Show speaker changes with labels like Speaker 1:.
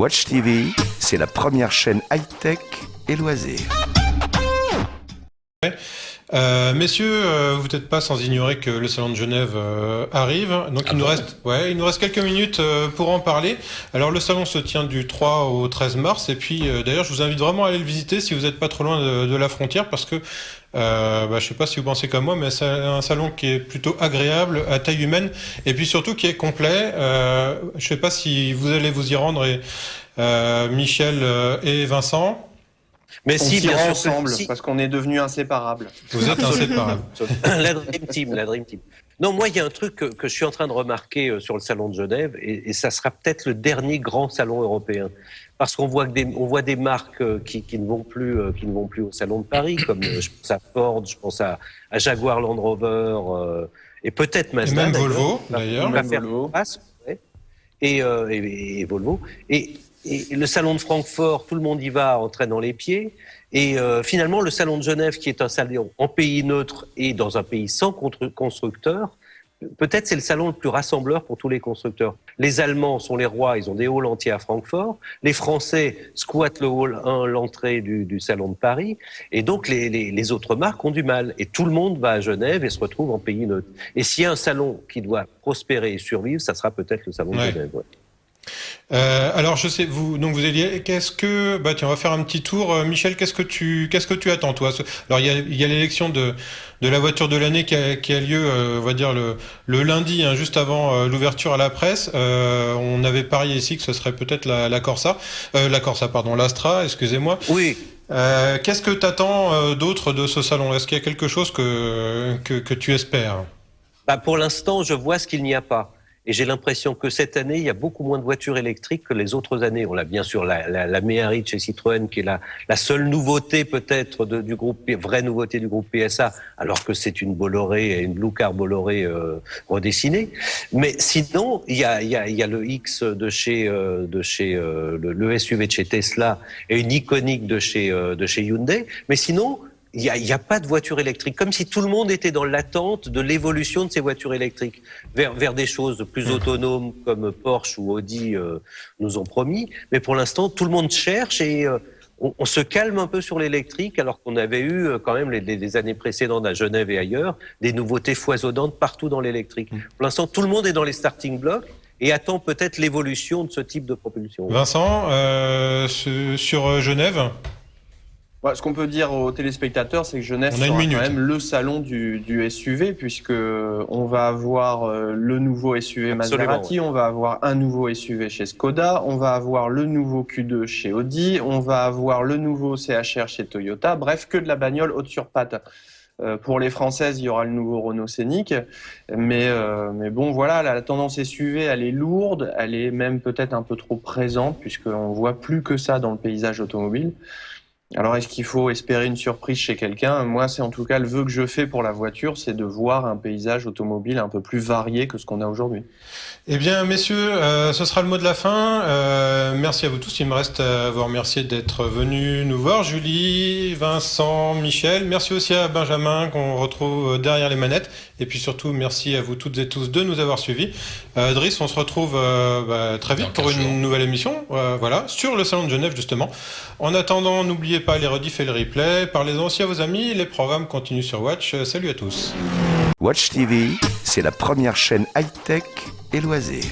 Speaker 1: Watch TV, c'est la première chaîne high-tech et loisirs.
Speaker 2: Messieurs, vous n'êtes pas sans ignorer que le Salon de Genève arrive. Donc il nous reste quelques minutes pour en parler. Alors le salon se tient du 3 au 13 mars. Et puis d'ailleurs, je vous invite vraiment à aller le visiter si vous n'êtes pas trop loin de la frontière, parce que je ne sais pas si vous pensez comme moi, mais c'est un salon qui est plutôt agréable, à taille humaine, et puis surtout qui est complet. Je ne sais pas si vous allez vous y rendre, Michel et Vincent.
Speaker 3: Mais
Speaker 4: On
Speaker 3: si,
Speaker 4: s'y
Speaker 3: bien
Speaker 4: rend
Speaker 3: sûr,
Speaker 4: ensemble, parce qu'on est devenus inséparables.
Speaker 2: Vous êtes inséparables.
Speaker 3: la Dream Team, la Dream Team. Non, moi, il y a un truc que je suis en train de remarquer sur le salon de Genève, et ça sera peut-être le dernier grand salon européen, parce qu'on voit des marques qui ne vont plus au salon de Paris, comme je pense à Ford, je pense à Jaguar Land Rover, et peut-être Mazda.
Speaker 2: Et même Volvo, d'ailleurs.
Speaker 3: Va faire face, ouais. Et Volvo. Et le salon de Francfort, tout le monde y va en traînant les pieds. Et finalement, le salon de Genève, qui est un salon en pays neutre et dans un pays sans constructeurs, peut-être c'est le salon le plus rassembleur pour tous les constructeurs. Les Allemands sont les rois, ils ont des halls entiers à Francfort. Les Français squattent le hall 1, l'entrée du salon de Paris. Et donc, les autres marques ont du mal. Et tout le monde va à Genève et se retrouve en pays neutre. Et s'il y a un salon qui doit prospérer et survivre, ça sera peut-être le salon de Genève. Ouais.
Speaker 2: Alors je sais, vous allez, tiens, on va faire un petit tour. Michel, qu'est-ce que tu attends, toi? Alors il y a l'élection de la voiture de l'année qui a lieu, on va dire le lundi, hein, juste avant l'ouverture à la presse. On avait parié ici que ce serait peut-être la Corsa, l'Astra, excusez-moi.
Speaker 3: Oui.
Speaker 2: Qu'est-ce que tu attends d'autre de ce salon? Est-ce qu'il y a quelque chose que tu espères?
Speaker 3: Pour l'instant, je vois ce qu'il n'y a pas. Et j'ai l'impression que cette année, il y a beaucoup moins de voitures électriques que les autres années. On a bien sûr la Méhari chez Citroën, qui est la seule nouveauté peut-être du groupe, vraie nouveauté du groupe PSA, alors que c'est une Bolloré, une Blue Car Bolloré redessinée. Mais sinon, il y a le X de chez le SUV de chez Tesla et une Iconic de chez Hyundai. Mais sinon, il y a pas de voiture électrique, comme si tout le monde était dans l'attente de l'évolution de ces voitures électriques vers des choses plus autonomes comme Porsche ou Audi nous ont promis. Mais pour l'instant, tout le monde cherche et on se calme un peu sur l'électrique, alors qu'on avait eu quand même les années précédentes à Genève et ailleurs des nouveautés foisonnantes partout dans l'électrique. Pour l'instant, tout le monde est dans les starting blocks et attend peut-être l'évolution de ce type de propulsion.
Speaker 2: Vincent, sur Genève?
Speaker 4: Ouais, ce qu'on peut dire aux téléspectateurs, c'est que Genève sera quand même le salon du SUV, puisque on va avoir le nouveau SUV Maserati, on va avoir un nouveau SUV chez Skoda, on va avoir le nouveau Q2 chez Audi, on va avoir le nouveau CHR chez Toyota, bref, que de la bagnole haute sur pattes. Pour les Françaises, il y aura le nouveau Renault Scénic, mais bon, voilà, la tendance SUV, elle est lourde, elle est même peut-être un peu trop présente, puisqu'on voit plus que ça dans le paysage automobile. Alors, est-ce qu'il faut espérer une surprise chez quelqu'un? Moi, c'est en tout cas le vœu que je fais pour la voiture, c'est de voir un paysage automobile un peu plus varié que ce qu'on a aujourd'hui.
Speaker 2: Eh bien, messieurs, ce sera le mot de la fin. Merci à vous tous. Il me reste à vous remercier d'être venus nous voir. Julie, Vincent, Michel. Merci aussi à Benjamin qu'on retrouve derrière les manettes. Et puis surtout, merci à vous toutes et tous de nous avoir suivis. Driss, on se retrouve très vite pour une nouvelle émission, voilà, sur le Salon de Genève justement. En attendant, n'oubliez pas les rediffs et les replays. Parlez-en aussi à vos amis. Les programmes continuent sur Watch. Salut à tous.
Speaker 1: Watch TV, c'est la première chaîne high-tech et loisirs.